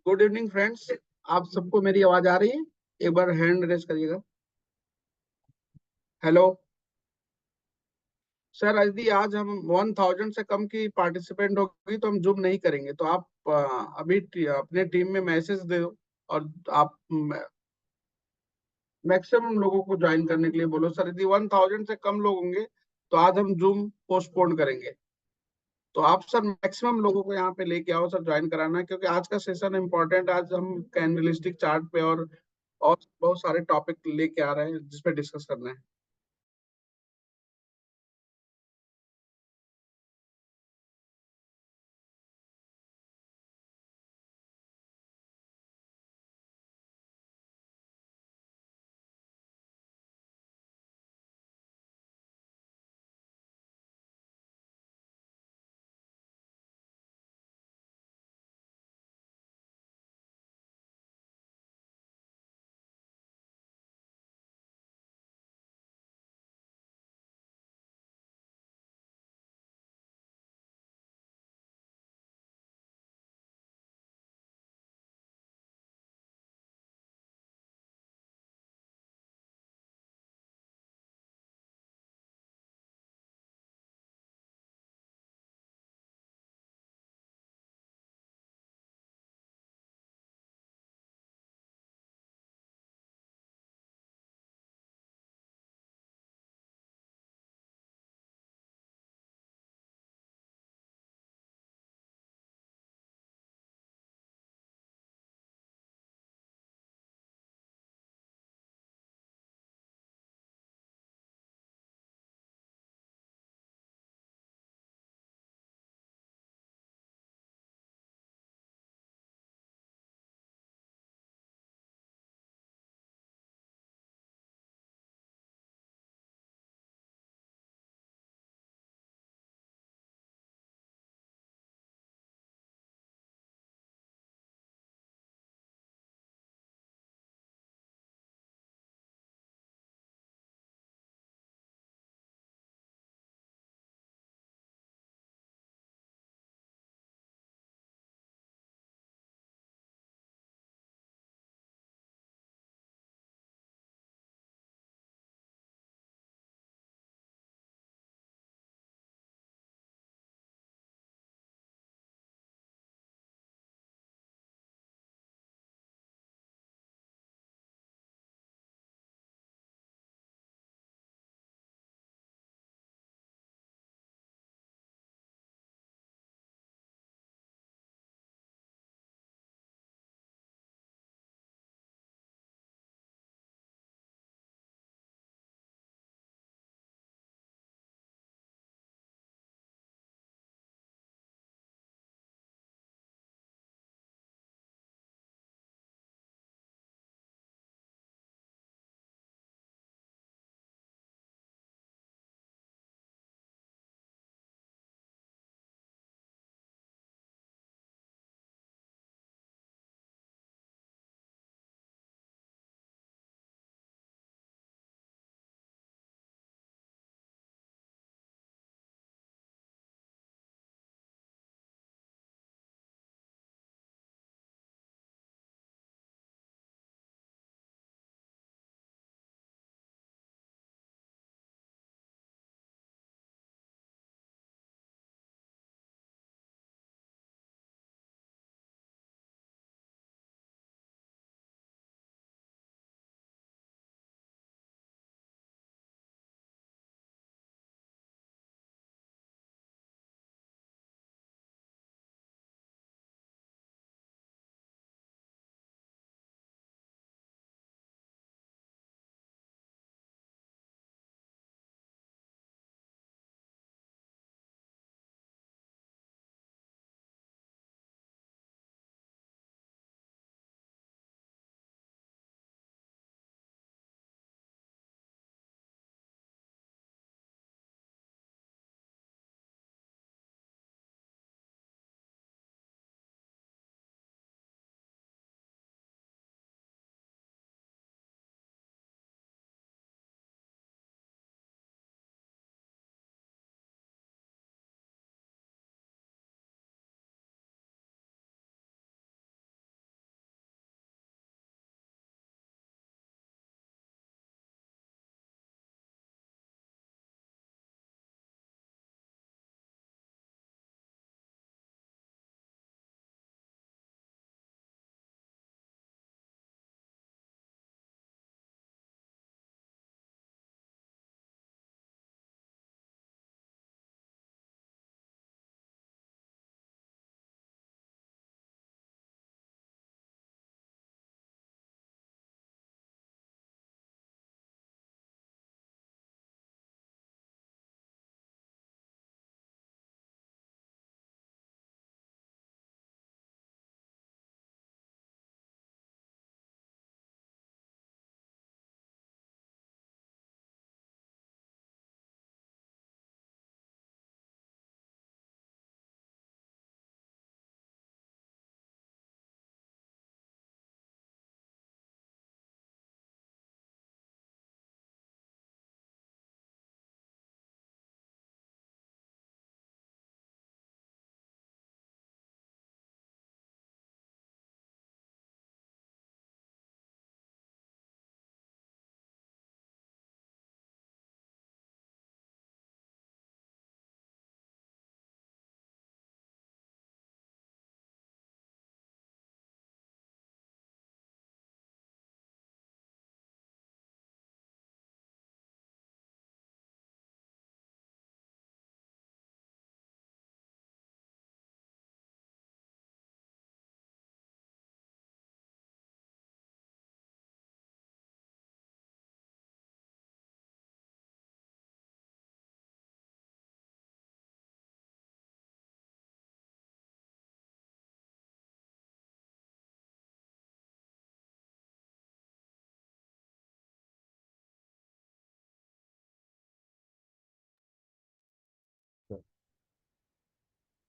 Good evening friends. आप सबको मेरी आवाज आ रही है? एक बार हैंड रेस करिएगा। हेलो सर, यदि आज हम 1000 से कम की पार्टिसिपेंट होगी तो हम जूम नहीं करेंगे। तो आप अभी अपने टीम में मैसेज दे दो और आप मैक्सिमम लोगों को ज्वाइन करने के लिए बोलो। सर, यदि 1000 से कम लोग होंगे तो आज हम जूम पोस्टपोन करेंगे। तो आप सर मैक्सिमम लोगों को यहाँ पे लेके आओ सर, ज्वाइन कराना है, क्योंकि आज का सेशन इम्पोर्टेंट। आज हम कैनलिस्टिक चार्ट पे और बहुत सारे टॉपिक लेके आ रहे हैं जिसपे डिस्कस करना है।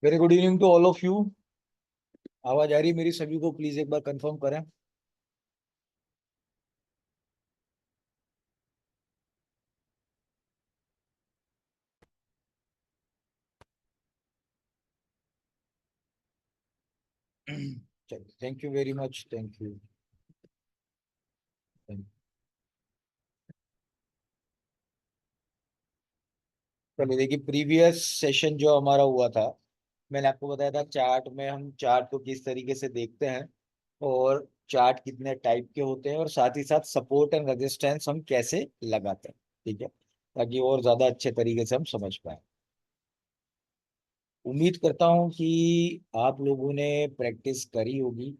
Very good evening to all of you. आवाज आ रही है मेरी सभी को? प्लीज एक बार कंफर्म करें। चलिए, thank you very much, thank you. चलिए देखिए, प्रीवियस सेशन जो हमारा हुआ था, मैंने आपको बताया था चार्ट में हम चार्ट को किस तरीके से देखते हैं और चार्ट कितने टाइप के होते हैं और साथ ही साथ सपोर्ट एंड रेजिस्टेंस हम कैसे लगाते हैं। ठीक है, ताकि और ज्यादा अच्छे तरीके से हम समझ पाए। उम्मीद करता हूं कि आप लोगों ने प्रैक्टिस करी होगी।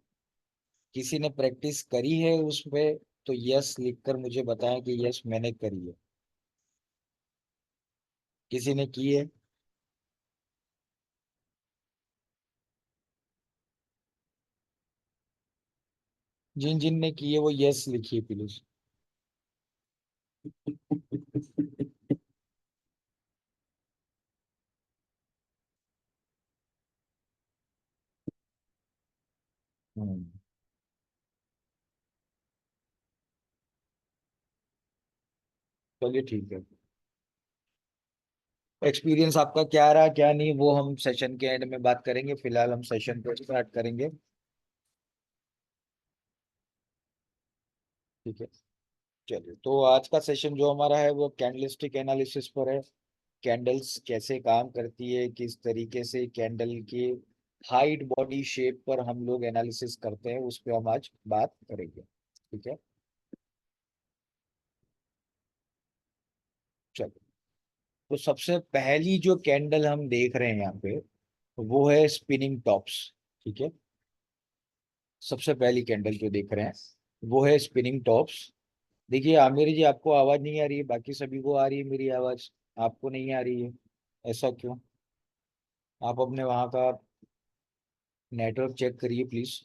किसी ने प्रैक्टिस करी है उस पे तो यस लिखकर मुझे बताएं कि यस मैंने करी है। किसी ने की है? जिन जिन ने की है वो यस लिखिए प्लीज। हम्म, चलिए ठीक है। एक्सपीरियंस आपका क्या रहा क्या नहीं वो हम सेशन के एंड में बात करेंगे, फिलहाल हम सेशन को स्टार्ट करेंगे। ठीक है, चलिए तो आज का सेशन जो हमारा है वो कैंडलस्टिक एनालिसिस पर है। कैंडल्स कैसे काम करती है, किस तरीके से कैंडल की हाइट बॉडी शेप पर हम लोग एनालिसिस करते हैं, उस पर हम आज बात करेंगे। ठीक है, चलो। तो सबसे पहली जो कैंडल हम देख रहे हैं यहाँ पे वो है स्पिनिंग टॉप्स। ठीक है, सबसे पहली कैंडल जो देख रहे हैं वो है स्पिनिंग टॉप्स। देखिए आमिर जी, आपको आवाज नहीं आ रही है, बाकी सभी को आ रही है मेरी आवाज, आपको नहीं आ रही है, ऐसा क्यों? आप अपने वहां का नेटवर्क चेक करिए प्लीज।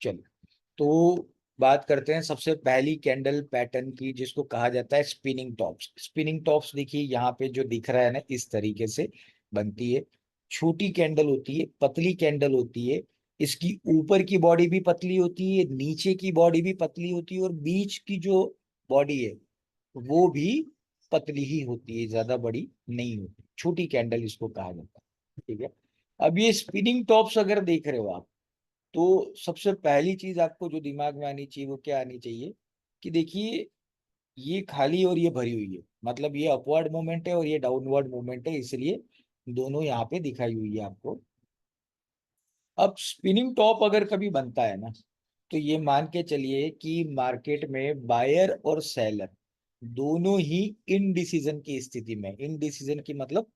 चलिए, तो बात करते हैं सबसे पहली कैंडल पैटर्न की जिसको कहा जाता है स्पिनिंग टॉप्स। स्पिनिंग टॉप्स देखिए यहाँ पे जो दिख रहा है ना, इस तरीके से बनती है। छोटी कैंडल होती है, पतली कैंडल होती है। इसकी ऊपर की बॉडी भी पतली होती है, नीचे की बॉडी भी पतली होती है और बीच की जो बॉडी है वो भी पतली ही होती है, ज्यादा बड़ी नहीं होती। छोटी कैंडल इसको कहा जाता है। ठीक है, अब ये स्पिनिंग टॉप्स अगर देख रहे हो आप, तो सबसे पहली चीज आपको जो दिमाग में आनी चाहिए वो क्या आनी चाहिए कि देखिए ये खाली और ये भरी हुई है, मतलब ये अपवर्ड मूवमेंट है और ये डाउनवर्ड मूवमेंट है, इसलिए दोनों यहाँ पे दिखाई हुई है आपको। अब स्पिनिंग टॉप अगर कभी बनता है ना, तो ये मान के चलिए कि मार्केट में बायर और सेलर दोनों ही इनडिसीजन की स्थिति में। इनडिसीजन की मतलब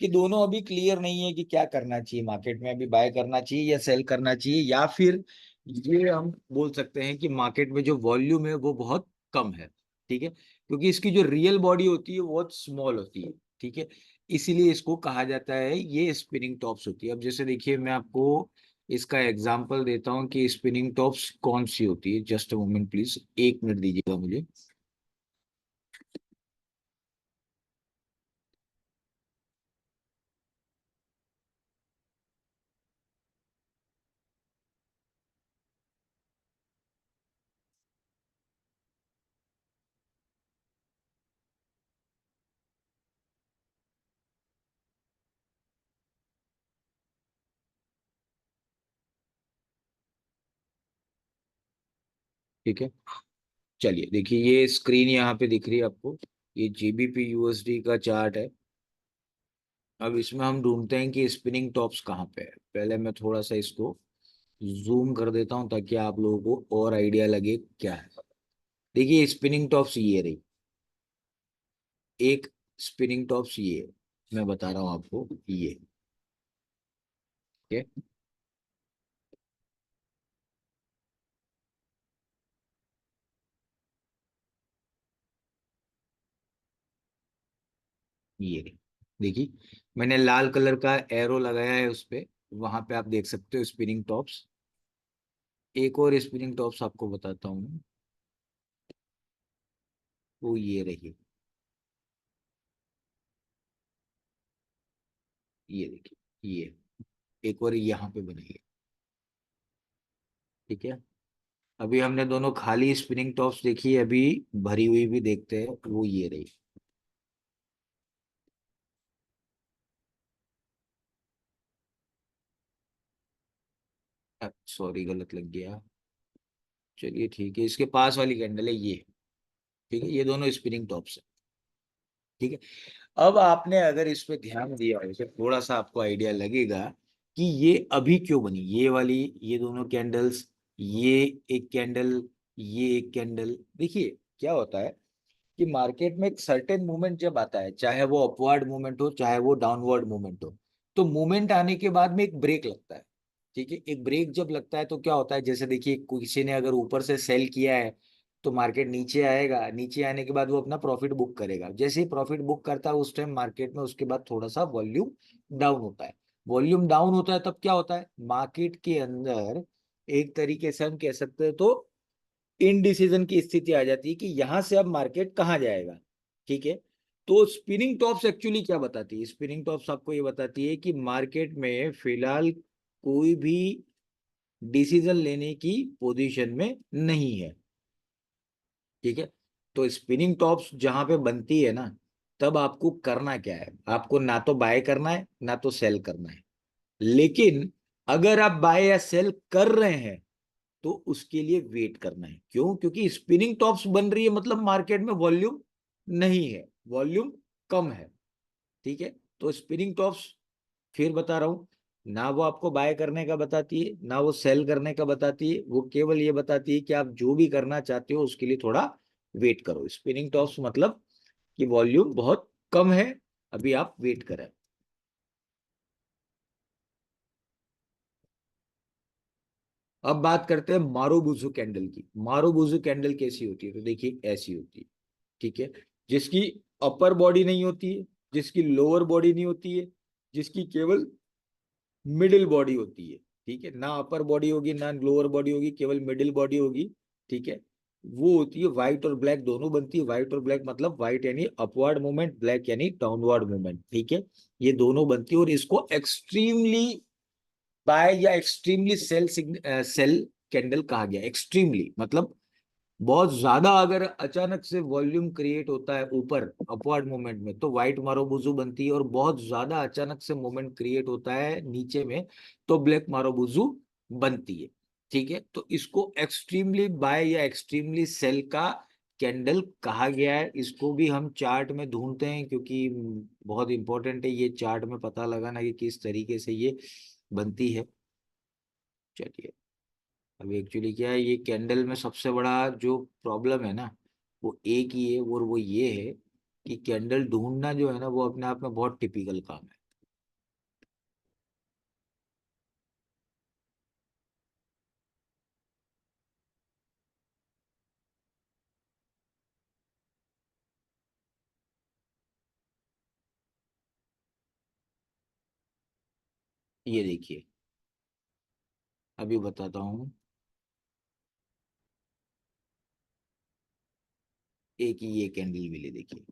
कि दोनों अभी क्लियर नहीं है कि क्या करना चाहिए मार्केट में, अभी बाय करना चाहिए या सेल करना चाहिए, या फिर ये हम बोल सकते हैं कि मार्केट में जो वॉल्यूम है वो बहुत कम है। ठीक है, क्योंकि इसकी जो रियल बॉडी होती है वो बहुत स्मॉल होती है। ठीक है, इसीलिए इसको कहा जाता है ये स्पिनिंग टॉप्स होती है। अब जैसे देखिए मैं आपको इसका एग्जांपल देता हूँ कि स्पिनिंग टॉप्स कौन सी होती है। जस्ट अ मोमेंट प्लीज, एक मिनट दीजिएगा मुझे। ठीक है, चलिए देखिए ये स्क्रीन यहाँ पे दिख रही है आपको, ये जीबीपी यूएसडी का चार्ट है। अब इसमें हम ढूंढते हैं कि स्पिनिंग टॉप्स कहाँ पे है। पहले मैं थोड़ा सा इसको जूम कर देता हूँ ताकि आप लोगों को और आइडिया लगे क्या है। देखिए स्पिनिंग टॉप्स ये रही, एक स्पिनिंग टॉप्स ये है। मैं बता रहा हूँ आपको ये। ठीक है, ये रही। देखिए मैंने लाल कलर का एरो लगाया है उस पे, वहां पे आप देख सकते हो स्पिनिंग टॉप्स। एक और स्पिनिंग टॉप्स आपको बताता हूँ, वो ये रही। ये देखिए, ये एक और यहाँ पे बनेगी। ठीक है, अभी हमने दोनों खाली स्पिनिंग टॉप्स देखी, अभी भरी हुई भी देखते हैं, वो ये रही। सॉरी, गलत लग गया। चलिए ठीक है, इसके पास वाली कैंडल है ये। ठीक है, ये दोनों स्पिनिंग टॉप्स है। ठीक है, अब आपने अगर इस पे ध्यान दिया हो तो थोड़ा सा आपको आइडिया लगेगा कि ये अभी क्यों बनी, ये वाली, ये दोनों कैंडल्स, ये एक कैंडल, ये एक कैंडल। देखिए क्या होता है कि मार्केट में एक सर्टेन मूवमेंट जब आता है, चाहे वो अपवर्ड मूवमेंट हो चाहे वो डाउनवर्ड मूवमेंट हो, तो मूवमेंट आने के बाद में एक ब्रेक लगता है। ठीक है, एक ब्रेक जब लगता है तो क्या होता है, जैसे देखिए किसी ने अगर ऊपर से सेल किया है तो मार्केट नीचे आएगा, नीचे आने के बाद वो अपना प्रॉफिट बुक करेगा। जैसे ही प्रॉफिट बुक करता है उस टाइम मार्केट में उसके बाद थोड़ा सा वॉल्यूम डाउन होता है। वॉल्यूम डाउन होता है तब क्या होता है, मार्केट के अंदर एक तरीके से हम कह सकते हैं तो इनडिसीजन की स्थिति आ जाती है कि यहां से अब मार्केट कहाँ जाएगा। ठीक है, तो स्पिनिंग टॉप्स एक्चुअली क्या बताती है, स्पिनिंग टॉप्स आपको ये बताती है कि मार्केट में फिलहाल कोई भी डिसीजन लेने की पोजीशन में नहीं है। ठीक है, तो स्पिनिंग टॉप्स जहां पे बनती है ना, तब आपको करना क्या है, आपको ना तो बाय करना है ना तो सेल करना है। लेकिन अगर आप बाय या सेल कर रहे हैं तो उसके लिए वेट करना है। क्यों? क्योंकि स्पिनिंग टॉप्स बन रही है मतलब मार्केट में वॉल्यूम नहीं है, वॉल्यूम कम है। ठीक है, तो स्पिनिंग टॉप्स, फिर बता रहा हूं, ना वो आपको बाय करने का बताती है ना वो सेल करने का बताती है, वो केवल ये बताती है कि आप जो भी करना चाहते हो उसके लिए थोड़ा वेट करो। स्पिनिंग टॉप्स मतलब कि वॉल्यूम बहुत कम है, अभी आप वेट करें। अब बात करते हैं मारुबुजु कैंडल की। मारुबुजु कैंडल कैसी होती है, तो देखिए ऐसी होती है। ठीक है, जिसकी अपर बॉडी नहीं होती है, जिसकी लोअर बॉडी नहीं होती है, जिसकी केवल मिडिल बॉडी होती है। ठीक है, ना अपर बॉडी होगी ना लोअर बॉडी होगी, केवल मिडिल बॉडी होगी। ठीक है, वो होती है व्हाइट और ब्लैक दोनों बनती है। व्हाइट और ब्लैक मतलब व्हाइट यानी अपवर्ड मूवमेंट, ब्लैक यानी डाउनवर्ड मूवमेंट। ठीक है, ये दोनों बनती है और इसको एक्सट्रीमली बाय या एक्सट्रीमली सेल कैंडल कहा गया। एक्सट्रीमली मतलब बहुत ज्यादा अगर अचानक से वॉल्यूम क्रिएट होता है ऊपर अपवर्ड मूवमेंट में तो व्हाइट मारोबुजू बनती है, और बहुत ज्यादा अचानक से मूवमेंट क्रिएट होता है नीचे में तो ब्लैक मारोबुजू बनती है। ठीक है, तो इसको एक्सट्रीमली बाय या एक्सट्रीमली सेल का कैंडल कहा गया है। इसको भी हम चार्ट में ढूंढते हैं क्योंकि बहुत इंपॉर्टेंट है ये चार्ट में पता लगाना कि किस तरीके से ये बनती है। चलिए, अब एक्चुअली क्या है, ये कैंडल में सबसे बड़ा जो प्रॉब्लम है ना वो एक ही है, और वो ये है कि कैंडल ढूंढना जो है ना वो अपने आप में बहुत टिपिकल काम है। ये देखिए, अभी बताता हूँ। एक ही ये कैंडल मिली देखिए।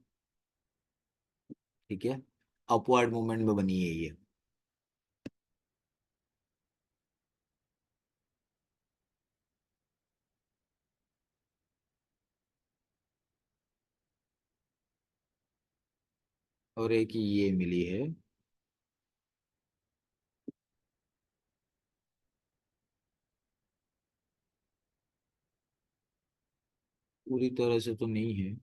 ठीक है, अपवर्ड मूवमेंट में बनी है ये। और एक ही ये मिली है। पूरी तरह से तो नहीं है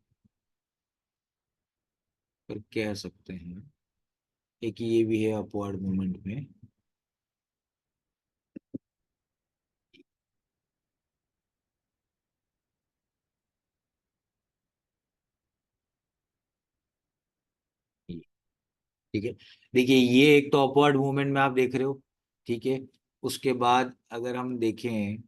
पर कह सकते हैं। एक ये भी है अपवर्ड मूवमेंट में। ठीक है, देखिए ये एक तो अपवर्ड मूवमेंट में आप देख रहे हो। ठीक है, उसके बाद अगर हम देखें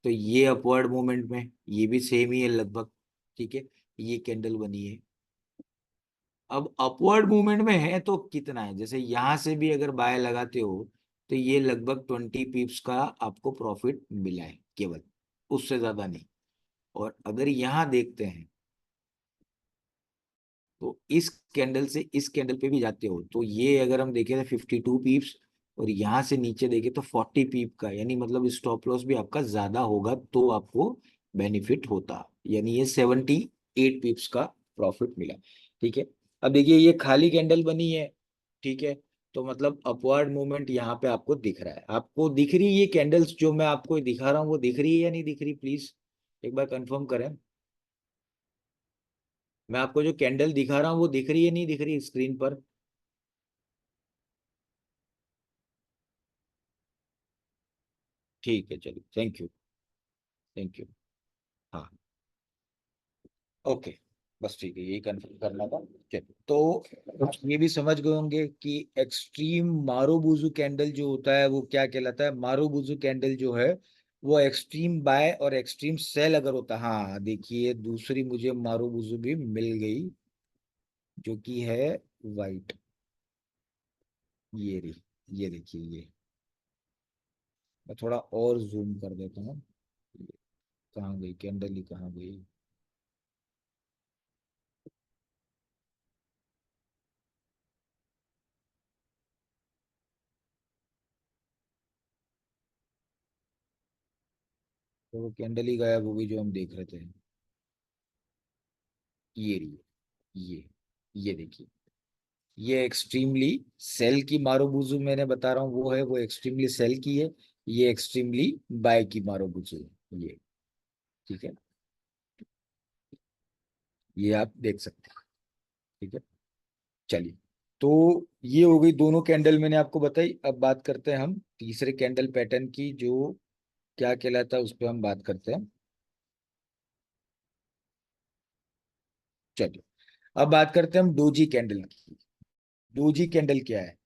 तो ये अपवर्ड मूवमेंट में ये भी सेम ही है लगभग। ठीक है, ये कैंडल बनी है। अब अपवर्ड मूवमेंट में है तो कितना है, जैसे यहां से भी अगर बाय लगाते हो तो ये लगभग 20 पिप्स का आपको प्रॉफिट मिला है केवल, उससे ज्यादा नहीं। और अगर यहाँ देखते हैं तो इस कैंडल से इस कैंडल पे भी जाते हो तो ये अगर हम देखें तो 52 पीप्स, और यहाँ से नीचे देखें तो 40 पीप का, यानी मतलब स्टॉप लॉस भी आपका ज्यादा होगा तो आपको बेनिफिट होता, यानी ये 78 पीप्स का प्रॉफिट मिला। ठीक है, अब देखिए ये खाली कैंडल बनी है। ठीक है, तो मतलब अपवर्ड मूवमेंट यहाँ पे आपको दिख रहा है, आपको दिख रही है ये कैंडल्स जो मैं आपको दिखा रहा हूँ वो दिख रही है या नहीं दिख रही, प्लीज एक बार कंफर्म करें। मैं आपको जो कैंडल दिखा रहा हूँ वो दिख रही है नहीं दिख रही स्क्रीन पर। ठीक है, चलिए, थैंक यू, थैंक यू। हाँ, ओके, बस ठीक है, यही कंफर्म करना था। चलिए, तो ये भी समझ गए होंगे कि एक्सट्रीम मारुबुजु कैंडल जो होता है वो क्या कहलाता है। मारुबुजु कैंडल जो है वो एक्सट्रीम बाय और एक्सट्रीम सेल अगर होता है। हाँ देखिए, दूसरी मुझे मारुबुजु भी मिल गई जो कि है वाइट, ये रही, ये देखिए ये। मैं थोड़ा और जूम कर देता हूँ, कहाँ गई कैंडल ही कहाँ गई। तो वो कैंडल ही गायब हो गई जो हम देख रहे थे। ये रही, ये देखिए, ये एक्सट्रीमली सेल की मारुबुजु मैंने बता रहा हूँ वो है, वो एक्सट्रीमली सेल की है। ये एक्सट्रीमली बाय की मारुबुजु है ये। ठीक है, ये आप देख सकते हैं। ठीक है, चलिए, तो ये हो गई दोनों कैंडल मैंने आपको बताई। अब बात करते हैं हम तीसरे कैंडल पैटर्न की जो क्या कहलाता है, उस पर हम बात करते हैं। चलिए, अब बात करते हैं हम डोजी कैंडल की। डोजी कैंडल क्या है?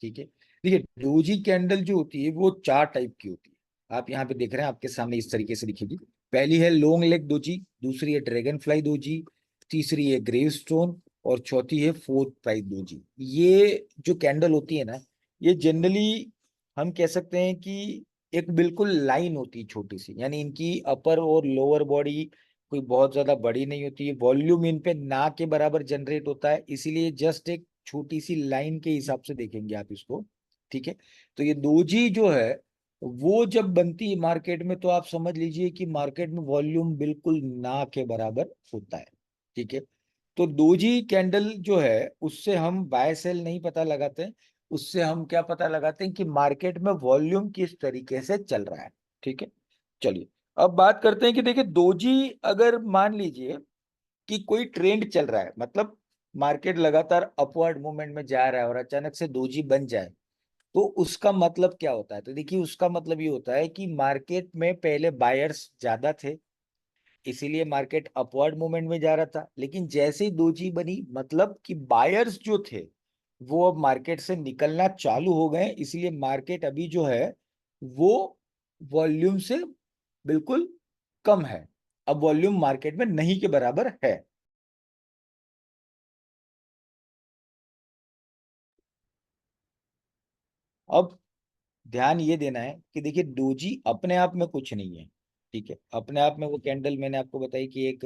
ठीक है, देखिए डोजी कैंडल जो होती है वो चार टाइप की होती है। आप यहाँ पे देख रहे हैं आपके सामने इस तरीके से दिखेगी। पहली है लॉन्ग लेग डोजी, दूसरी है ड्रैगन फ्लाई डोजी, तीसरी है ग्रेव स्टोन, और चौथी है फोर्थ प्राइड डोजी। ये जो कैंडल होती है ना, ये जनरली हम कह सकते हैं कि एक बिल्कुल लाइन होती है छोटी सी, यानी इनकी अपर और लोअर बॉडी कोई बहुत ज्यादा बड़ी नहीं होती है, वॉल्यूम इन पे ना के बराबर जनरेट होता है, इसीलिए जस्ट एक छोटी सी लाइन के हिसाब से देखेंगे आप इसको। ठीक है, तो ये दोजी जो है वो जब बनती है मार्केट में तो आप समझ लीजिए कि मार्केट में वॉल्यूम बिल्कुल ना के बराबर होता है। ठीक है, तो दोजी कैंडल जो है उससे हम बाय सेल नहीं पता लगाते हैं, उससे हम क्या पता लगाते हैं कि मार्केट में वॉल्यूम किस तरीके से चल रहा है। ठीक है, चलिए, अब बात करते हैं कि देखिए दोजी अगर मान लीजिए कि कोई ट्रेंड चल रहा है, मतलब मार्केट लगातार अपवर्ड मूवमेंट में जा रहा है और अचानक से दोजी बन जाए, तो उसका मतलब क्या होता है? तो देखिए उसका मतलब ये होता है कि मार्केट में पहले बायर्स ज्यादा थे, इसीलिए मार्केट अपवर्ड मूवमेंट में जा रहा था, लेकिन जैसे ही दोजी बनी मतलब कि बायर्स जो थे वो अब मार्केट से निकलना चालू हो गए, इसलिए मार्केट अभी जो है वो वॉल्यूम से बिल्कुल कम है, अब वॉल्यूम मार्केट में नहीं के बराबर है। अब ध्यान ये देना है कि देखिए डोजी अपने आप में कुछ नहीं है। ठीक है, अपने आप में वो कैंडल मैंने आपको बताई कि एक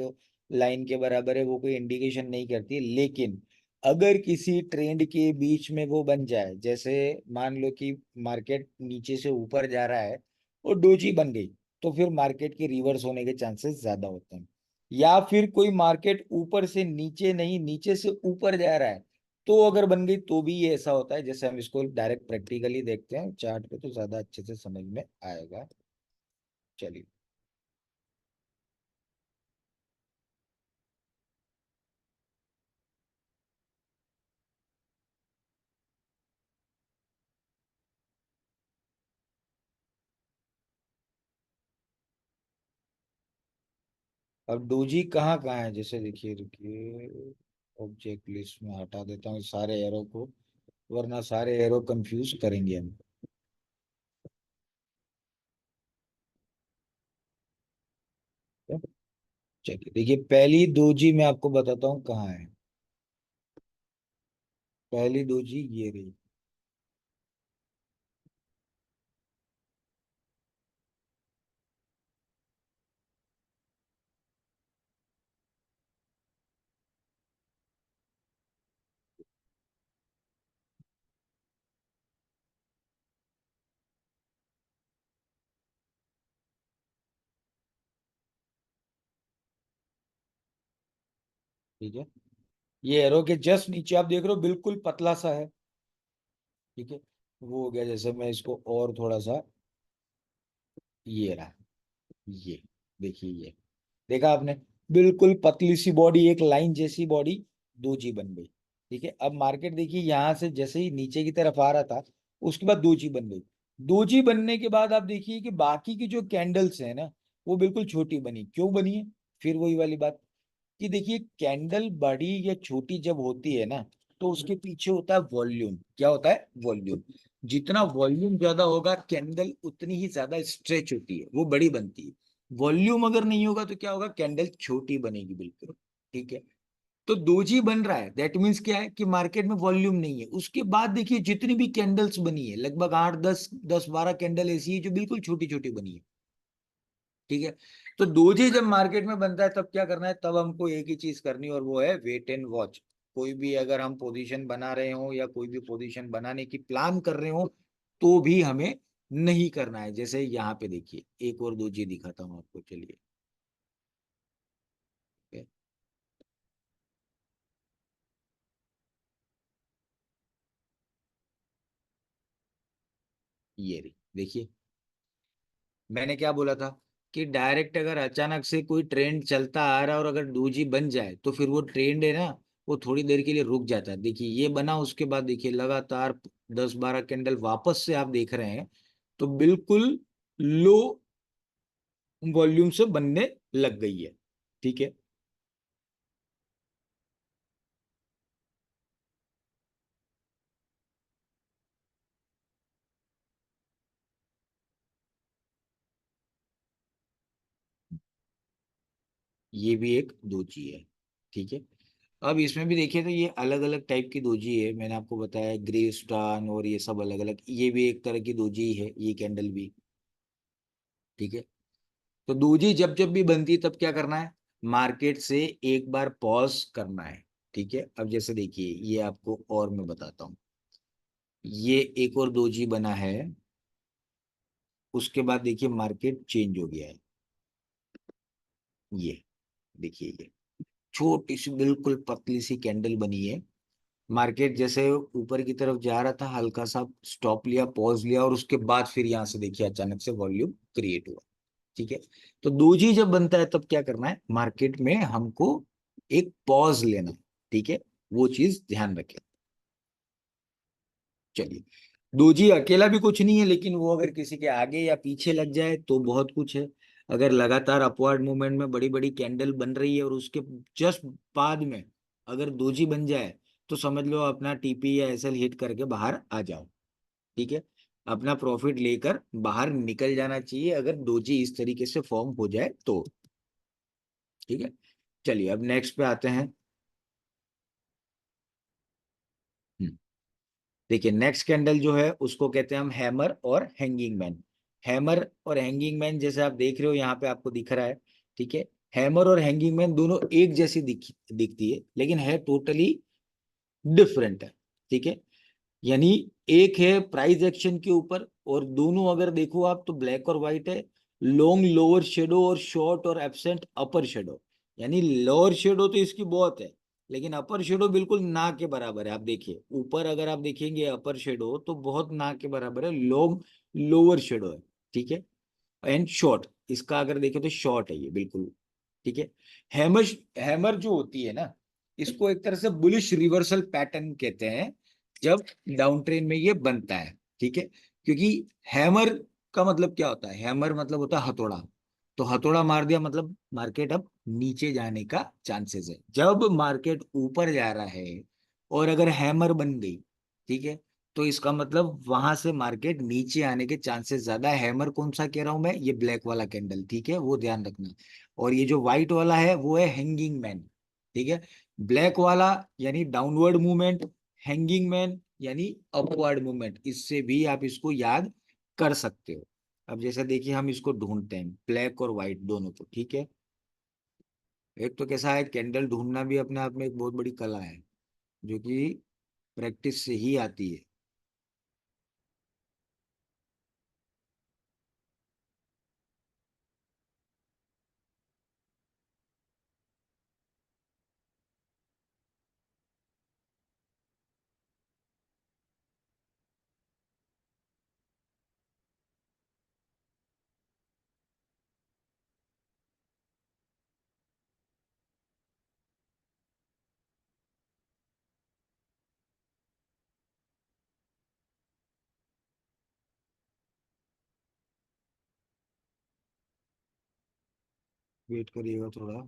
लाइन के बराबर है, वो कोई इंडिकेशन नहीं करती है, लेकिन अगर किसी ट्रेंड के बीच में वो बन जाए, जैसे मान लो कि मार्केट नीचे से ऊपर जा रहा है और डोजी बन गई, तो फिर मार्केट के रिवर्स होने के चांसेस ज्यादा होते हैं। या फिर कोई मार्केट ऊपर से नीचे नहीं, नीचे से ऊपर जा रहा है, तो अगर बन गई तो भी ये ऐसा होता है। जैसे हम इसको डायरेक्ट प्रैक्टिकली देखते हैं चार्ट पे तो ज्यादा अच्छे से समझ में आएगा। चलिए, अब डोजी कहाँ कहाँ है, जैसे देखिए, रुकिए, ऑब्जेक्ट लिस्ट में हटा देता हूँ सारे एरो को, वरना सारे एरो कंफ्यूज करेंगे हम। चलिए, देखिए पहली डोजी मैं आपको बताता हूँ कहाँ है। पहली डोजी ये रही। ठीक है, ये एरो के जस्ट नीचे आप देख रहे हो बिल्कुल पतला सा है। ठीक है, वो हो गया। जैसे मैं इसको और थोड़ा सा, ये रहा, ये देखिए, ये देखा आपने, बिल्कुल पतली सी बॉडी, एक लाइन जैसी बॉडी, दोजी बन गई। ठीक है, अब मार्केट देखिए यहां से जैसे ही नीचे की तरफ आ रहा था, उसके बाद दोजी बन गई। दोजी बनने के बाद आप देखिए कि बाकी की जो कैंडल्स है ना, वो बिल्कुल छोटी बनी। क्यों बनी है? फिर वही वाली बात कि देखिए, कैंडल बड़ी या छोटी जब होती है ना, तो उसके पीछे होता है वॉल्यूम। क्या होता है? वॉल्यूम। जितना वॉल्यूम ज्यादा होगा, कैंडल उतनी ही ज्यादा स्ट्रेच होती है, वो बड़ी बनती है। वॉल्यूम अगर नहीं होगा तो क्या होगा? कैंडल छोटी बनेगी बिल्कुल। ठीक है, तो दोजी बन रहा है, दैट मीन्स क्या है कि मार्केट में वॉल्यूम नहीं है। उसके बाद देखिए जितनी भी कैंडल्स बनी है, लगभग 8 10 10 12 कैंडल ऐसी है जो बिल्कुल छोटी छोटी बनी है। ठीक है, तो दोजे जब मार्केट में बनता है तब क्या करना है? तब हमको एक ही चीज करनी है, और वो है वेट एंड वॉच। कोई भी अगर हम पोजीशन बना रहे हो या कोई भी पोजीशन बनाने की प्लान कर रहे हो, तो भी हमें नहीं करना है। जैसे यहाँ पे देखिए, एक और दोजी दिखाता हूँ आपको, चलिए। ये रही, देखिए, मैंने क्या बोला था कि डायरेक्ट अगर अचानक से कोई ट्रेंड चलता आ रहा है और अगर डोजी बन जाए, तो फिर वो ट्रेंड है ना, वो थोड़ी देर के लिए रुक जाता है। देखिए ये बना, उसके बाद देखिए लगातार 10 12 कैंडल वापस से आप देख रहे हैं, तो बिल्कुल लो वॉल्यूम से बनने लग गई है। ठीक है, ये भी एक दोजी है। ठीक है, अब इसमें भी देखिए तो ये अलग अलग टाइप की दोजी है। मैंने आपको बताया ग्रे स्टान और ये सब अलग अलग, ये भी एक तरह की दोजी है, ये कैंडल भी। ठीक है, तो दूजी जब जब भी बनती है तब क्या करना है? मार्केट से एक बार पॉज करना है। ठीक है, अब जैसे देखिए, ये आपको और मैं बताता हूँ। ये एक और दोजी बना है, उसके बाद देखिए मार्केट चेंज हो गया है। ये देखिए, ये छोटी सी बिल्कुल पतली सी कैंडल बनी है। मार्केट जैसे ऊपर की तरफ जा रहा था, हल्का सा स्टॉप लिया, पॉज लिया, और उसके बाद फिर यहाँ से देखिए अचानक से वॉल्यूम क्रिएट हुआ। ठीक है, तो दोजी जब बनता है तब क्या करना है? मार्केट में हमको एक पॉज लेना है। ठीक है, वो चीज ध्यान रखें। चलिए, दोजी अकेला भी कुछ नहीं है, लेकिन वो अगर किसी के आगे या पीछे लग जाए तो बहुत कुछ है। अगर लगातार अपवर्ड मूवमेंट में बड़ी बड़ी कैंडल बन रही है और उसके जस्ट बाद में अगर दोजी बन जाए, तो समझ लो अपना टीपी या एसएल हिट करके बाहर आ जाओ। ठीक है, अपना प्रॉफिट लेकर बाहर निकल जाना चाहिए अगर दोजी इस तरीके से फॉर्म हो जाए तो। ठीक है, चलिए अब नेक्स्ट पे आते हैं। हम्म, देखिए नेक्स्ट कैंडल जो है उसको कहते हैं हम हैमर और हैंगिंग मैन। हैमर और हैंगिंग मैन जैसे आप देख रहे हो यहाँ पे आपको दिख रहा है। ठीक है, हैमर और हैंगिंग मैन दोनों एक जैसी दिखती है, लेकिन है टोटली डिफरेंट है। ठीक है, यानी एक है प्राइस एक्शन के ऊपर, और दोनों अगर देखो आप तो ब्लैक और व्हाइट है। लॉन्ग लोअर शेडो और शॉर्ट और एब्सेंट अपर शेडो। यानी लोअर शेडो तो इसकी बहुत है, लेकिन अपर शेडो बिल्कुल ना के बराबर है। आप देखिए ऊपर अगर आप देखेंगे अपर शेडो तो बहुत ना के बराबर है, लॉन्ग लोअर शेडो है। ठीक है, एंड शॉर्ट, इसका अगर देखें तो शॉर्ट है ये बिल्कुल। ठीक है, हैमर, हैमर जो होती है ना, इसको एक तरह से बुलिश रिवर्सल पैटर्न कहते हैं जब डाउन ट्रेन में ये बनता है। ठीक है, क्योंकि हैमर का मतलब क्या होता है? हैमर मतलब होता है हथौड़ा। तो हथौड़ा मार दिया मतलब मार्केट अब नीचे जाने का चांसेस है। जब मार्केट ऊपर जा रहा है और अगर हैमर बन गई, ठीक है, तो इसका मतलब वहां से मार्केट नीचे आने के चांसेस ज्यादा है। हैमर कौन सा कह रहा हूं मैं? ये ब्लैक वाला कैंडल। ठीक है, वो ध्यान रखना। और ये जो व्हाइट वाला है वो है हैंगिंग मैन। ठीक है, ब्लैक वाला यानी डाउनवर्ड मूवमेंट, हैंगिंग मैन यानी अपवर्ड मूवमेंट। इससे भी आप इसको याद कर सकते हो। अब जैसे देखिए हम इसको ढूंढते हैं, ब्लैक और व्हाइट दोनों को। ठीक है, एक तो कैसा है, कैंडल ढूंढना भी अपने आप में एक बहुत बड़ी कला है, जो कि प्रैक्टिस से ही आती है। वेट करिएगा थोड़ा।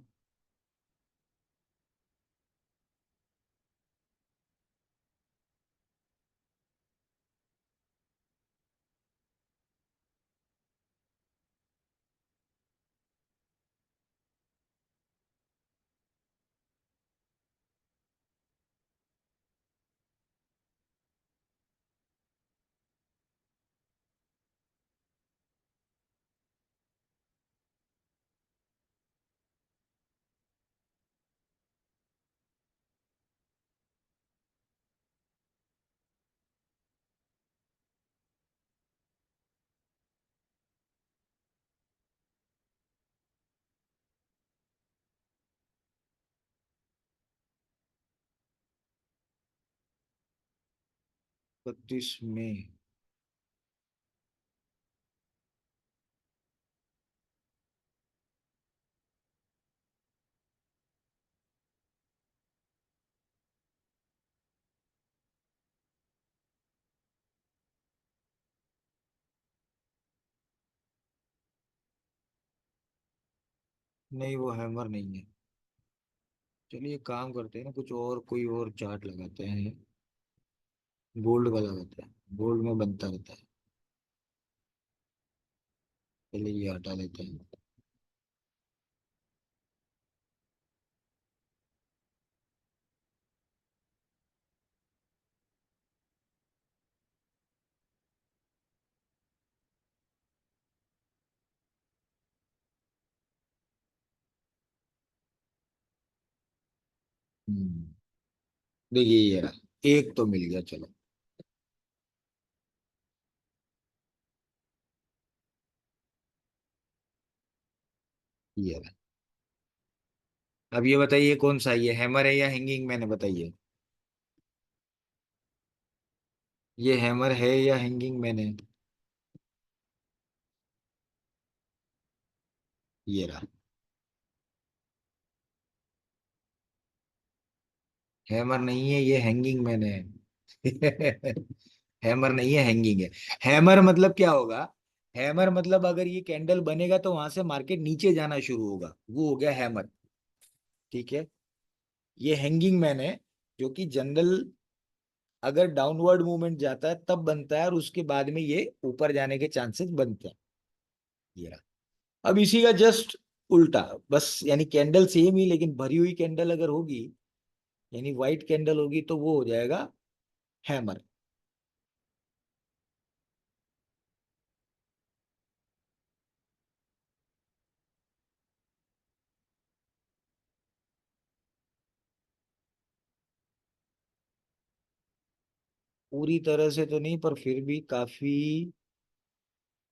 बत्तीस में। नहीं, वो हैमर नहीं है। चलिए काम करते हैं ना, कुछ और कोई और चार्ट लगाते हैं। गोल्ड का लगाते हैं, गोल्ड में बनता रहता है। चलिए ये हटा लेते हैं। देखिए ये रहा, एक तो मिल गया, चलो। ये रहा। अब ये बताइए कौन सा, ये हैमर है या हैंगिंग मैन है, बताइए। ये हैमर है या हैंगिंग मैन है? ये रहा। हैमर नहीं है, ये हैंगिंग मैन है। हैमर नहीं है, हैंगिंग है। हैमर मतलब क्या होगा? हैमर मतलब अगर ये कैंडल बनेगा तो वहां से मार्केट नीचे जाना शुरू होगा, वो हो गया हैमर। ठीक है। ये हैंगिंग मैन है, जो कि जनरल अगर डाउनवर्ड मूवमेंट जाता है तब बनता है, और उसके बाद में ये ऊपर जाने के चांसेस बनते हैं। ये रहा। अब इसी का जस्ट उल्टा, बस यानी कैंडल सेम ही, लेकिन भरी हुई कैंडल अगर होगी, यानी व्हाइट कैंडल होगी, तो वो हो जाएगा हैमर। पूरी तरह से तो नहीं, पर फिर भी काफी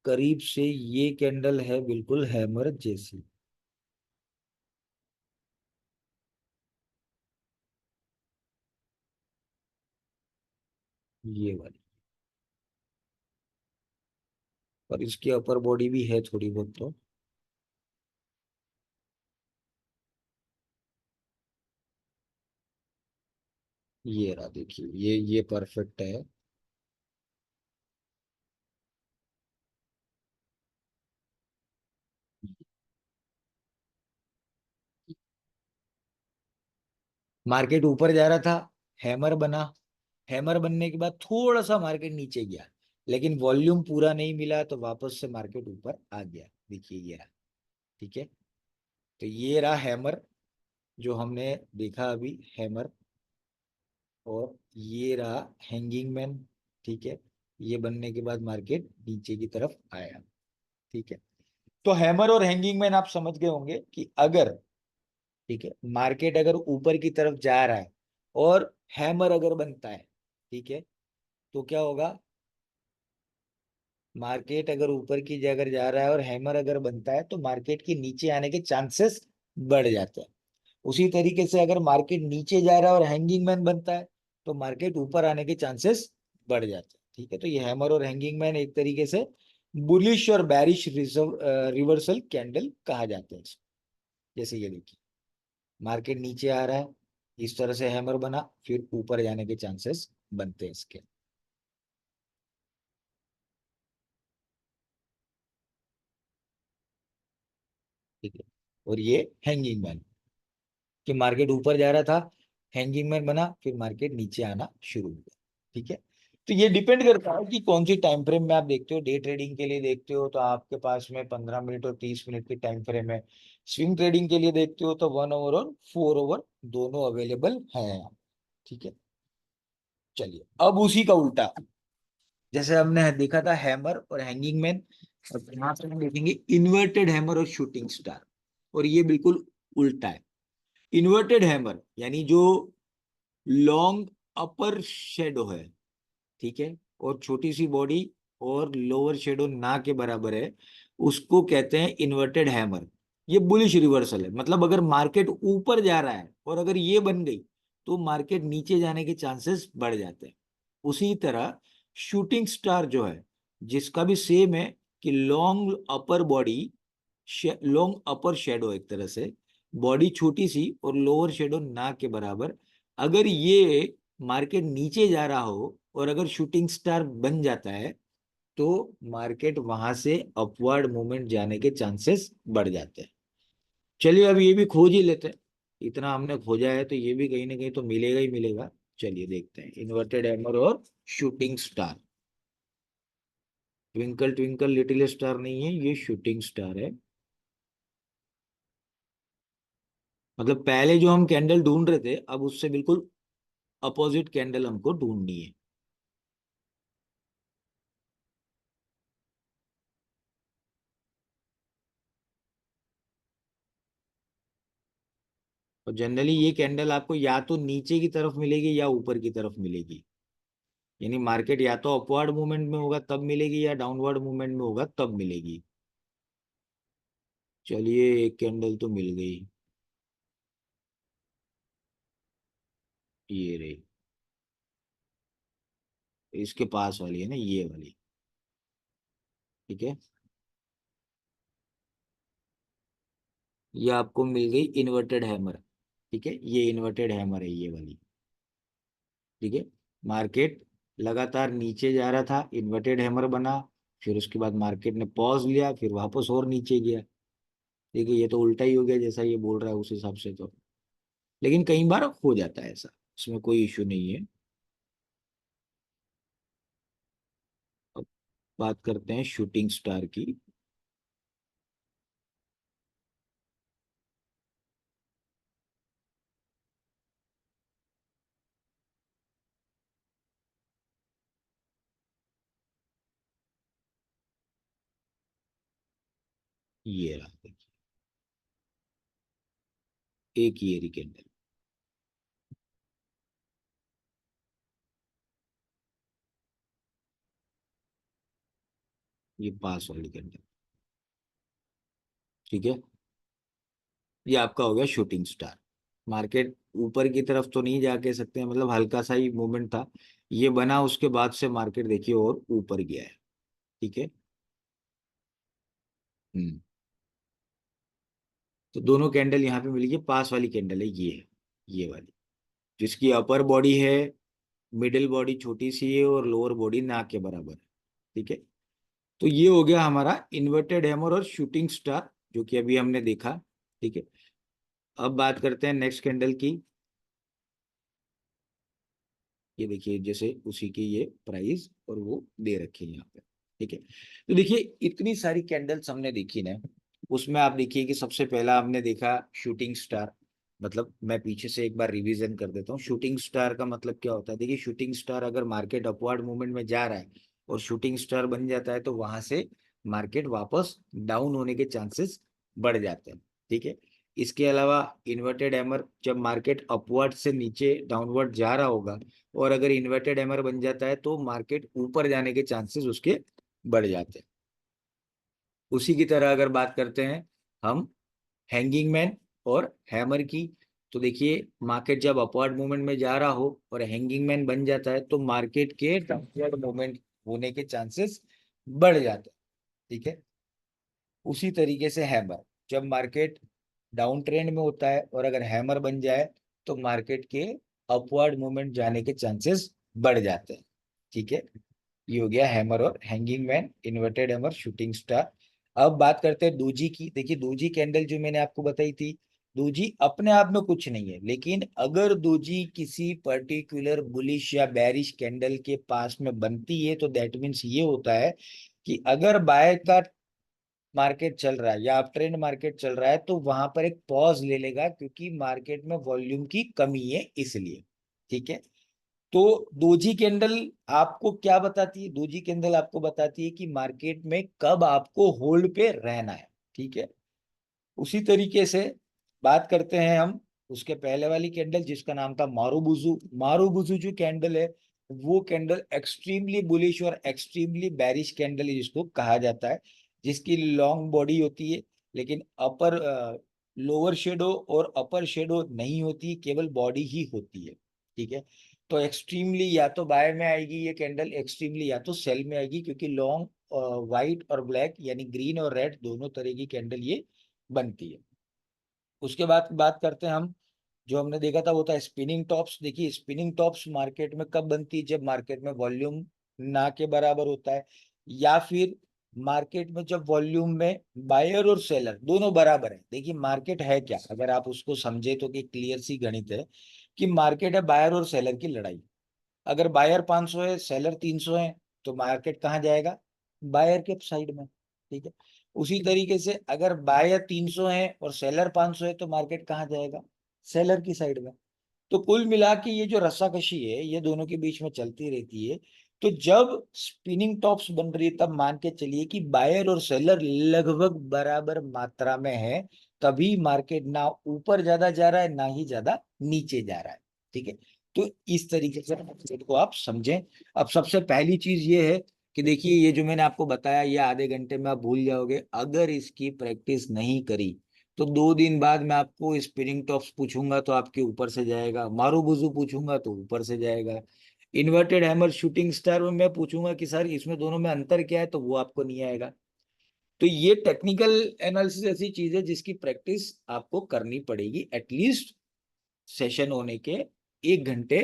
करीब से ये कैंडल है, बिल्कुल हैमर जैसी। ये वाली। पर इसकी अपर बॉडी भी है थोड़ी बहुत तो। ये रहा, देखिए ये परफेक्ट है। मार्केट ऊपर जा रहा था, हैमर बना। हैमर बनने के बाद थोड़ा सा मार्केट नीचे गया, लेकिन वॉल्यूम पूरा नहीं मिला, तो वापस से मार्केट ऊपर आ गया। देखिए ये रहा। ठीक है। तो ये रहा हैमर, जो हमने देखा अभी, हैमर। और ये रहा हैंगिंग मैन। ठीक है। ये बनने के बाद मार्केट नीचे की तरफ आया। ठीक है। तो हैमर और हैंगिंग मैन आप समझ गए होंगे कि अगर, ठीक है, मार्केट अगर ऊपर की तरफ जा रहा है और हैमर अगर बनता है, ठीक है, तो क्या होगा? मार्केट अगर ऊपर की जगह जा रहा है और हैमर अगर बनता है, तो मार्केट के नीचे आने के चांसेस बढ़ जाते हैं। उसी तरीके से अगर मार्केट नीचे जा रहा है और हैंगिंग मैन बनता है, तो मार्केट ऊपर आने के चांसेस बढ़ जाते हैं। ठीक है। तो ये हैमर और हैंगिंग मैन एक तरीके से बुलिश और बैरिश रिवर्सल कैंडल कहा जाता है इसको। जैसे ये देखिए, मार्केट नीचे आ रहा है, इस तरह से हैमर बना, फिर ऊपर जाने के चांसेस बनते हैं इसके। ठीक है। और ये हैंगिंग मैन, कि मार्केट ऊपर जा रहा था, हैंगिंग मैन बना, फिर मार्केट नीचे आना शुरू हुआ। ठीक है, तो ये डिपेंड करता है कि कौन सी टाइम फ्रेम में आप देखते हो। डे ट्रेडिंग के लिए देखते हो तो आपके पास में 15 मिनट और 30 मिनट की टाइम फ्रेम है। स्विंग ट्रेडिंग के लिए देखते हो तो 1 आवर और 4 आवर दोनों अवेलेबल है। ठीक है, चलिए अब उसी का उल्टा, जैसे हमने देखा था हैमर और हैंगिंग मैन, और यहाँ पे हम देखेंगे इन्वर्टेड हैमर और शूटिंग स्टार। और ये बिल्कुल उल्टा है। इन्वर्टेड हैमर यानी जो लॉन्ग अपर शेडो है, ठीक है, और छोटी सी बॉडी और लोअर शेडो ना के बराबर है, उसको कहते हैं इन्वर्टेड हैमर। ये बुलिश रिवर्सल है, मतलब अगर मार्केट ऊपर जा रहा है और अगर ये बन गई तो मार्केट नीचे जाने के चांसेस बढ़ जाते हैं। उसी तरह शूटिंग स्टार जो है, जिसका भी सेम है कि लॉन्ग अपर बॉडी, लॉन्ग अपर शेडो, एक तरह से बॉडी छोटी सी और लोअर शेडो ना के बराबर, अगर ये मार्केट नीचे जा रहा हो और अगर शूटिंग स्टार बन जाता है तो मार्केट वहां से अपवर्ड मूवमेंट जाने के चांसेस बढ़ जाते हैं। चलिए अब ये भी खोज ही लेते हैं, इतना हमने खोजा है तो ये भी कहीं ना कहीं तो मिलेगा ही मिलेगा। चलिए देखते हैं इन्वर्टेड हैमर और shooting star. Twinkle twinkle little star नहीं है, ये शूटिंग स्टार है। मतलब पहले जो हम कैंडल ढूंढ रहे थे अब उससे बिल्कुल अपोजिट कैंडल हमको ढूंढनी है। और जनरली ये कैंडल आपको या तो नीचे की तरफ मिलेगी या ऊपर की तरफ मिलेगी, यानी मार्केट या तो अपवर्ड मूवमेंट में होगा तब मिलेगी या डाउनवर्ड मूवमेंट में होगा तब मिलेगी। चलिए एक कैंडल तो मिल गई, ये रही, इसके पास वाली है ना, ये वाली। ठीक है, ये आपको मिल गई इन्वर्टेड हैमर। ठीक है, ये इन्वर्टेड हैमर है ये वाली। ठीक है, मार्केट लगातार नीचे जा रहा था, इन्वर्टेड हैमर बना, फिर उसके बाद मार्केट ने पॉज लिया, फिर वापस और नीचे गया। ठीक है, ये तो उल्टा ही हो गया जैसा ये बोल रहा है उस हिसाब से तो, लेकिन कई बार हो जाता है ऐसा, इसमें कोई इश्यू नहीं है। अब बात करते हैं शूटिंग स्टार की। ये रहा देखिए, एक ये रही कैंडल, ये पास वाली कैंडल। ठीक है, ये आपका हो गया शूटिंग स्टार। मार्केट ऊपर की तरफ तो नहीं जा के सकते हैं, मतलब हल्का सा ही मूवमेंट था, ये बना उसके बाद से मार्केट देखिए और ऊपर गया है। ठीक है, हम्म, तो दोनों कैंडल यहाँ पे मिल गई। पास वाली कैंडल है ये वाली, जिसकी अपर बॉडी है, मिडिल बॉडी छोटी सी है और लोअर बॉडी ना के बराबर है। ठीक है, तो ये हो गया हमारा इन्वर्टेड हैमर और शूटिंग स्टार, जो कि अभी हमने देखा। ठीक है, अब बात करते हैं नेक्स्ट कैंडल की। ये देखिए जैसे उसी की ये प्राइस और वो दे रखे हैं यहाँ पे। ठीक है, तो देखिए इतनी सारी कैंडल्स हमने देखी ना, उसमें आप देखिए कि सबसे पहला हमने देखा शूटिंग स्टार। मतलब मैं पीछे से एक बार रिवीजन कर देता हूँ, शूटिंग स्टार का मतलब क्या होता है। देखिए शूटिंग स्टार, अगर मार्केट अपवर्ड मूवमेंट में जा रहा है और शूटिंग स्टार बन जाता है तो वहां से मार्केट वापस डाउन होने के चांसेस बढ़ जाते हैं। ठीक है, इसके अलावा इन्वर्टेड हैमर, जब मार्केट अपवर्ड से नीचे डाउनवर्ड जा रहा होगा और अगर इन्वर्टेड हैमर बन जाता है तो मार्केट ऊपर जाने के चांसेस उसके बढ़ जाते हैं। उसी की तरह अगर बात करते हैं हम हैंगिंग मैन और हैमर की, तो देखिए मार्केट जब अपवर्ड मूवमेंट में जा रहा हो और हैंगिंग मैन बन जाता है तो मार्केट के डाउनवर्ड मूवमेंट होने के चांसेस बढ़ जाते हैं। ठीक है, उसी तरीके से हैमर, जब मार्केट डाउन ट्रेंड में होता है और अगर हैमर बन जाए तो मार्केट के अपवर्ड मूवमेंट जाने के चांसेस बढ़ जाते हैं। ठीक है, ये हो गया हैमर और hanging man, inverted hammer, shooting star. अब बात करते हैं दोजी की। देखिए दोजी कैंडल जो मैंने आपको बताई थी, दोजी अपने आप में कुछ नहीं है, लेकिन अगर दोजी किसी पर्टिकुलर बुलिश या बेरिश कैंडल के पास में बनती है तो दैट मीन्स ये होता है कि अगर बाय का मार्केट चल रहा है या अप ट्रेंड मार्केट चल रहा है तो वहां पर एक पॉज ले लेगा, क्योंकि मार्केट में वॉल्यूम की कमी है इसलिए। ठीक है। तो दोजी कैंडल आपको क्या बताती है? दोजी कैंडल आपको बताती है कि मार्केट में कब आपको होल्ड पे रहना है। ठीक है। उसी तरीके से बात करते हैं हम उसके पहले वाली कैंडल जिसका नाम था मारुबुजू। मारुबुजू जो कैंडल है वो कैंडल एक्सट्रीमली बुलिश और एक्सट्रीमली बेरिश कैंडल जिसको कहा जाता है, जिसकी लॉन्ग बॉडी होती है लेकिन अपर लोअर शेडो और अपर शेडो नहीं होती, केवल बॉडी ही होती है। ठीक है। तो एक्सट्रीमली या तो बाय में आएगी ये कैंडल, एक्सट्रीमली या तो सेल में आएगी, क्योंकि लॉन्ग व्हाइट और ब्लैक यानी ग्रीन और रेड दोनों तरह की कैंडल ये बनती है। उसके बाद बात करते हैं हम, जो हमने देखा था वो था स्पिनिंग टॉप्स। देखिए स्पिनिंग टॉप्स मार्केट में कब बनती है? जब मार्केट में वॉल्यूम ना के बराबर होता है, या फिर मार्केट में जब वॉल्यूम में बायर और सेलर दोनों बराबर है। देखिए मार्केट है क्या, अगर आप उसको समझे तो कि क्लियर सी गणित है कि मार्केट है बायर और सेलर की लड़ाई। अगर बायर 500 है सेलर 300 है तो मार्केट कहाँ जाएगा? बायर के साइड में। ठीक है। उसी तरीके से अगर बायर 300 है और सेलर 500 है तो मार्केट कहाँ जाएगा? सेलर की साइड में। तो कुल मिला के ये जो रस्साकशी है ये दोनों के बीच में चलती रहती है। तो जब स्पिनिंग टॉप्स बन रही है तब मान के चलिए कि बायर और सेलर लगभग बराबर मात्रा में है, तभी मार्केट ना ऊपर ज्यादा जा रहा है ना ही ज्यादा नीचे जा रहा है। ठीक है। तो इस तरीके से मार्केट को आप समझें। अब सबसे पहली चीज ये है कि देखिए ये जो मैंने आपको बताया ये आधे घंटे में आप भूल जाओगे, अगर इसकी प्रैक्टिस नहीं करी तो 2 दिन बाद मैं आपको स्पिनिंग टॉप्स पूछूंगा तो आपके ऊपर से जाएगा, मारूबुजू पूछूंगा तो ऊपर से जाएगा, इन्वर्टेड हैमर शूटिंग स्टार में मैं पूछूंगा कि सर इसमें दोनों में अंतर क्या है तो वो आपको नहीं आएगा। तो ये टेक्निकल एनालिसिस ऐसी चीज है जिसकी प्रैक्टिस आपको करनी पड़ेगी एटलीस्ट सेशन होने के 1 घंटे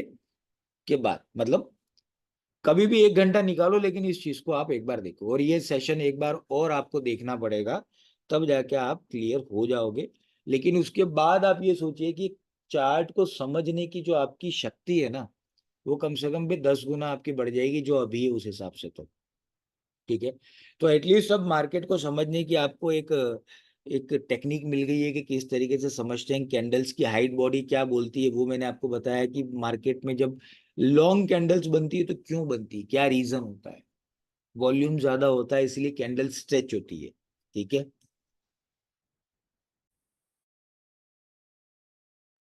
के बाद। मतलब कभी भी 1 घंटा निकालो लेकिन इस चीज को आप एक बार देखो, और ये सेशन एक बार और आपको देखना पड़ेगा, तब जाके आप क्लियर हो जाओगे। लेकिन उसके बाद आप ये सोचिए कि चार्ट को समझने की जो आपकी शक्ति है ना वो कम से कम भी 10 गुना आपकी बढ़ जाएगी जो अभी है उस हिसाब से। तो ठीक है। तो एटलीस्ट अब मार्केट को समझने की आपको एक एक टेक्निक मिल गई है कि किस तरीके से समझते हैं कैंडल्स की हाइट बॉडी क्या बोलती है। वो मैंने आपको बताया कि मार्केट में जब लॉन्ग कैंडल्स बनती है तो क्यों बनती है, क्या रीजन होता है? वॉल्यूम ज्यादा होता है इसलिए कैंडल स्ट्रेच होती है। ठीक है।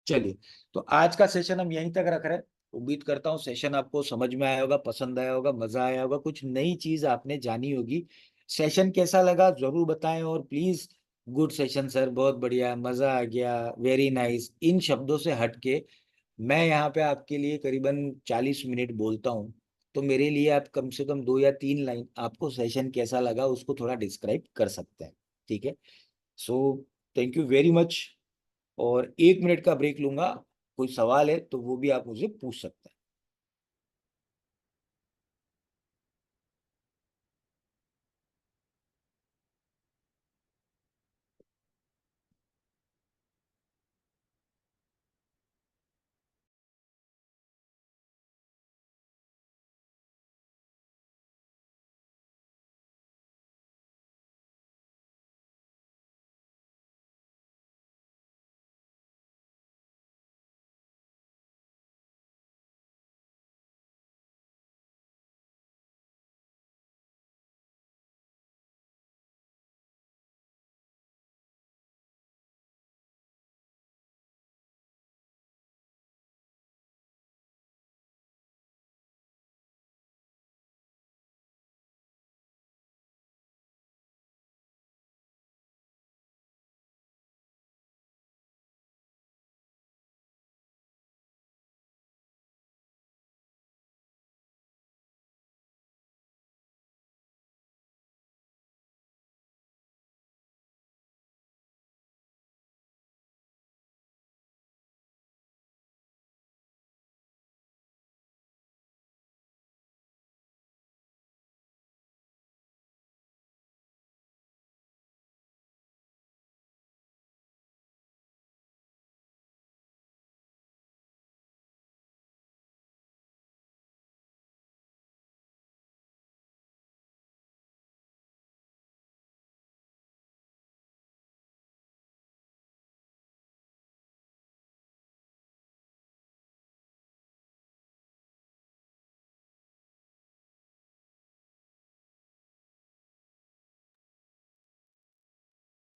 चलिए, तो आज का सेशन हम यहीं तक रख रहे हैं। उम्मीद करता हूँ सेशन आपको समझ में आया होगा, पसंद आया होगा, मजा आया होगा, कुछ नई चीज आपने जानी होगी। सेशन कैसा लगा जरूर बताएं, और प्लीज गुड सेशन सर, बहुत बढ़िया, मजा आ गया, वेरी नाइस, इन शब्दों से हटके मैं यहाँ पे आपके लिए करीबन 40 मिनट बोलता हूँ, तो मेरे लिए आप कम से कम 2 या 3 लाइन आपको सेशन कैसा लगा उसको थोड़ा डिस्क्राइब कर सकते हैं। ठीक है। So thank you very much, और 1 मिनट का ब्रेक लूंगा। कोई सवाल है तो वो भी आप मुझे पूछ सकते हैं।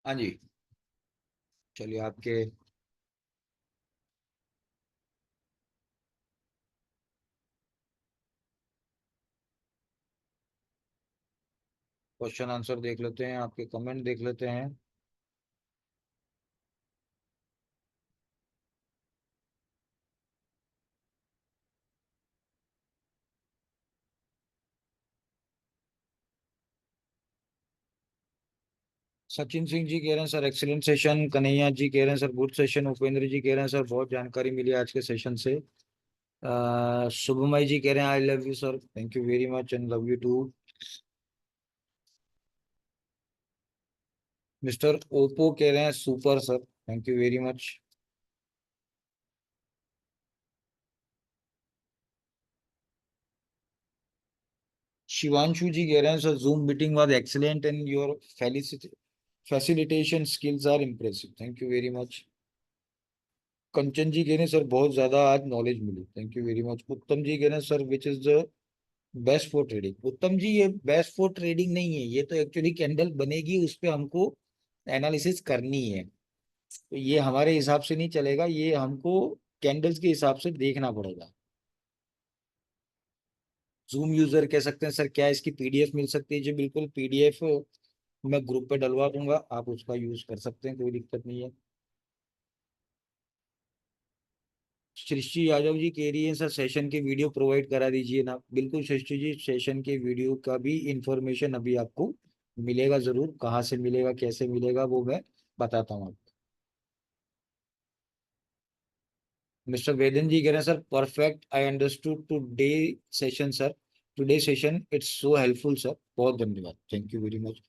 हाँ जी, चलिए आपके क्वेश्चन आंसर देख लेते हैं, आपके कमेंट देख लेते हैं। सचिन सिंह जी कह रहे हैं sir excellent session. Kanhaiya ji कह रहे हैं सर गुड सेशन। उपेंद्र जी कह रहे हैं सर बहुत जानकारी मिली आज के सेशन से। शुभमय जी कह रहे हैं I love you sir, thank you very much and love you too. Mister Oppo कह रहे हैं super sir, thank you very much. Shivanshu ji कह रहे हैं sir zoom meeting was excellent and your facilitation skills are impressive, thank you very much. Kanchan ji कह रहे हैं sir बहुत ज्यादा आज नॉलेज मिली, thank you very much. Uttam ji कह रहे हैं sir which is the best for trading. उत्तम जी ये बेस्ट फॉर ट्रेडिंग नहीं है, ये तो एक्चुअली कैंडल बनेगी उस पे हमको एनालिसिस करनी है, तो ये हमारे हिसाब से नहीं चलेगा, ये हमको कैंडल्स के हिसाब से देखना पड़ेगा। जूम यूजर कह सकते हैं सर क्या इसकी पीडीएफ मिल सकती है? जी बिल्कुल, पीडीएफ मैं ग्रुप पे डलवा दूंगा, आप उसका यूज कर सकते हैं, कोई दिक्कत नहीं है। सृष्टि यादव जी कह रही है सर सेशन की वीडियो प्रोवाइड करा दीजिए ना। बिल्कुल सृष्टि जी, सेशन के वीडियो का भी इंफॉर्मेशन अभी आपको मिलेगा जरूर, कहाँ से मिलेगा कैसे मिलेगा वो मैं बताता हूँ आपको। मिस्टर वेदन जी कह रहे हैं sir perfect, I understood today session sir, today session it's so helpful sir, बहुत धन्यवाद, thank you very much.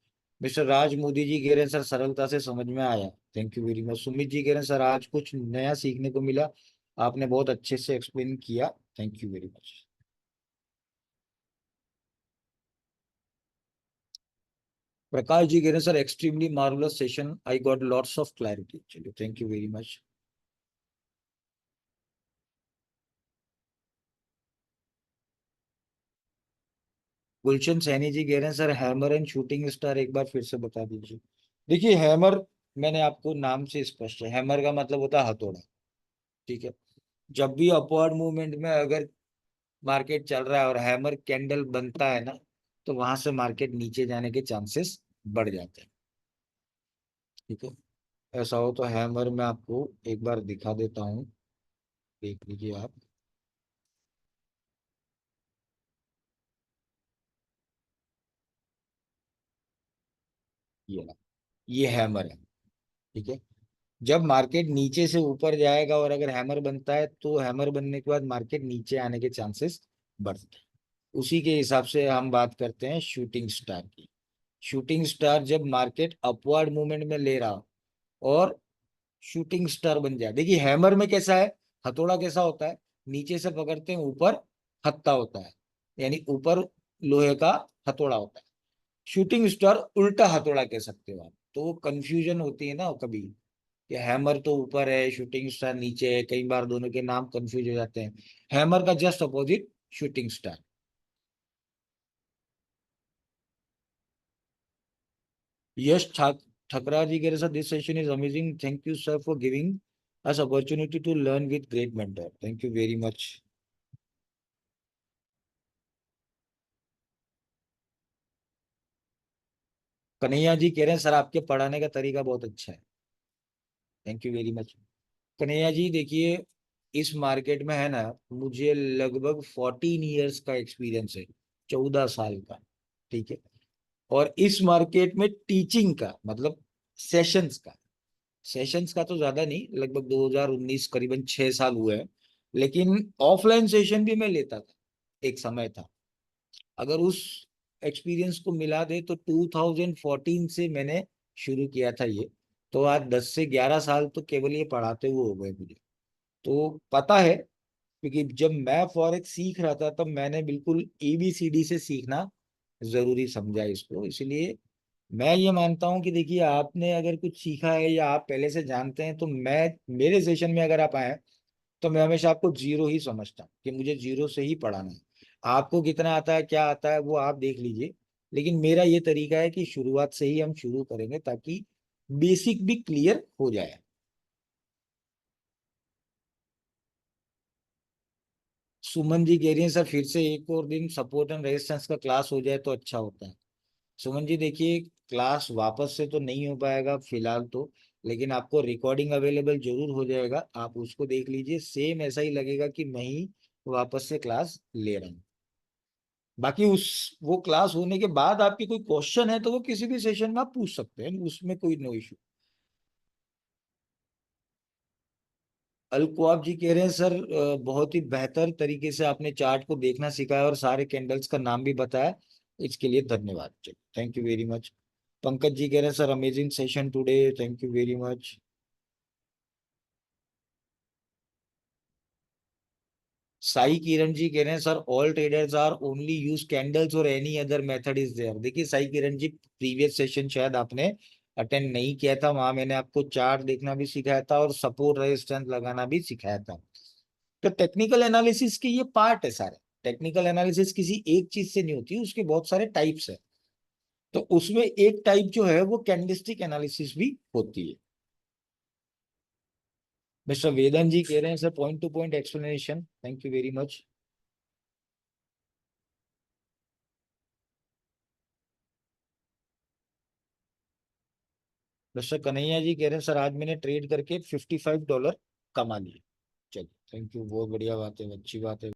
Mister Raj Modi ji कह रहे हैं सर सरलता से समझ में आया, thank you very much. Sumit ji कह रहे हैं सर आज कुछ नया सीखने को मिला, आपने बहुत अच्छे से एक्सप्लेन किया, thank you very much. Prakash ji कह रहे हैं sir extremely marvellous session, I got lots of clarity, चलिए थैंक यू वेरी मच। गुलशन सैनी जी कह रहे हैं sir hammer and shooting star एक बार फिर से बता दीजिए। देखिए हैमर, मैंने आपको नाम से स्पष्ट है, हैमर का मतलब होता है हथौड़ा, ठीक है। जब भी अपवर्ड मूवमेंट में अगर मार्केट चल रहा है और हैमर कैंडल बनता है ना, तो वहां से मार्केट नीचे जाने के चांसेस बढ़ जाते हैं, ठीक है। ऐसा हो तो हैमर मैं आपको एक बार दिखा देता हूँ, देख लीजिए आप। ये ये हैमर है, ठीक है। जब मार्केट नीचे से ऊपर जाएगा और अगर हैमर बनता है तो हैमर बनने के बाद मार्केट नीचे आने के चांसेस बढ़ते हैं। उसी के हिसाब से हम बात करते हैं शूटिंग स्टार की। शूटिंग स्टार जब मार्केट अपवर्ड मूवमेंट में ले रहा और शूटिंग स्टार बन जाए, देखिए हैमर में कैसा है, हथौड़ा कैसा होता है, नीचे से पकड़ते हैं ऊपर हत्ता होता है, यानी ऊपर लोहे का हथौड़ा होता है। शूटिंग स्टार उल्टा हथौड़ा कह सकते हो आप, तो वो कंफ्यूजन होती है ना कभी, कि हैमर तो ऊपर है शूटिंग स्टार नीचे है, कई बार दोनों के नाम कंफ्यूज हो जाते हैं। हैमर का just opposite shooting star. Yash Thakra ji कह रहे sir this session is amazing, thank you sir for giving us opportunity to learn with great mentor, thank you very much. Kanhaiya ji कह रहे हैं सर आपके पढ़ाने का तरीका बहुत अच्छा है, thank you very much. Kanhaiya ji देखिए, इस मार्केट में है ना, मुझे लगभग 14 ईयर्स का एक्सपीरियंस है, 14 साल का, ठीक है। और इस मार्केट में टीचिंग का मतलब सेशंस का, सेशंस का तो ज्यादा नहीं, लगभग 2019 करीबन 6 साल हुए हैं, लेकिन ऑफलाइन सेशन भी मैं लेता था, एक समय था। अगर उस एक्सपीरियंस को मिला दे तो 2014 से मैंने शुरू किया था ये, तो आज 10 से 11 साल तो केवल ये पढ़ाते हुए हो गए मुझे, तो पता है। क्योंकि जब मैं फॉरेक्स सीख रहा था तब मैंने बिल्कुल एबीसीडी से सीखना जरूरी समझा इसको, इसलिए मैं ये मानता हूं कि देखिए आपने अगर कुछ सीखा है या आप पहले से जानते हैं, तो मैं मेरे सेशन में अगर आप आए तो मैं हमेशा आपको जीरो ही समझता हूँ कि मुझे जीरो से ही पढ़ाना है। आपको कितना आता है क्या आता है वो आप देख लीजिए, लेकिन मेरा ये तरीका है कि शुरुआत से ही हम शुरू करेंगे, ताकि बेसिक भी क्लियर हो जाए। सुमन जी कह रही है सर फिर से एक और दिन सपोर्ट एंड रेजिस्टेंस का क्लास हो जाए तो अच्छा होता है। सुमन जी देखिए, क्लास वापस से तो नहीं हो पाएगा फिलहाल तो, लेकिन आपको रिकॉर्डिंग अवेलेबल जरूर हो जाएगा, आप उसको देख लीजिए, सेम ऐसा ही लगेगा कि मैं ही वापस से क्लास ले रहा हूँ। बाकी उस वो क्लास होने के बाद आपकी कोई क्वेश्चन है तो वो किसी भी सेशन में आप पूछ सकते हैं, उसमें कोई नो इशू। अलकुआब जी कह रहे हैं सर बहुत ही बेहतर तरीके से आपने चार्ट को देखना सिखाया और सारे कैंडल्स का नाम भी बताया, इसके लिए धन्यवाद। Thank you very much. Pankaj ji कह रहे हैं sir amazing session today, thank you very much. Sai Kiran ji कह रहे हैं sir all traders are only use candles और any other method is there. देखिए साई किरण जी, प्रीवियस सेशन शायद आपने अटेंड नहीं किया था, वहां मैंने आपको चार्ट देखना भी सिखाया था और सपोर्ट रेजिस्टेंस लगाना भी सिखाया था। तो टेक्निकल एनालिसिस के ये पार्ट है सारे। टेक्निकल एनालिसिस किसी एक चीज से नहीं होती, उसके बहुत सारे टाइप्स है। तो उसमें एक टाइप जो है वो कैंडिस्टिक एनालिसिस भी होती है। मिस्टर वेदन जी कह रहे हैं sir point to point explanation, thank you very much. Mister Kanhaiya ji कह रहे हैं सर आज मैंने ट्रेड करके $55 कमा लिए। चलिए थैंक यू, बहुत बढ़िया बात है, अच्छी बात है।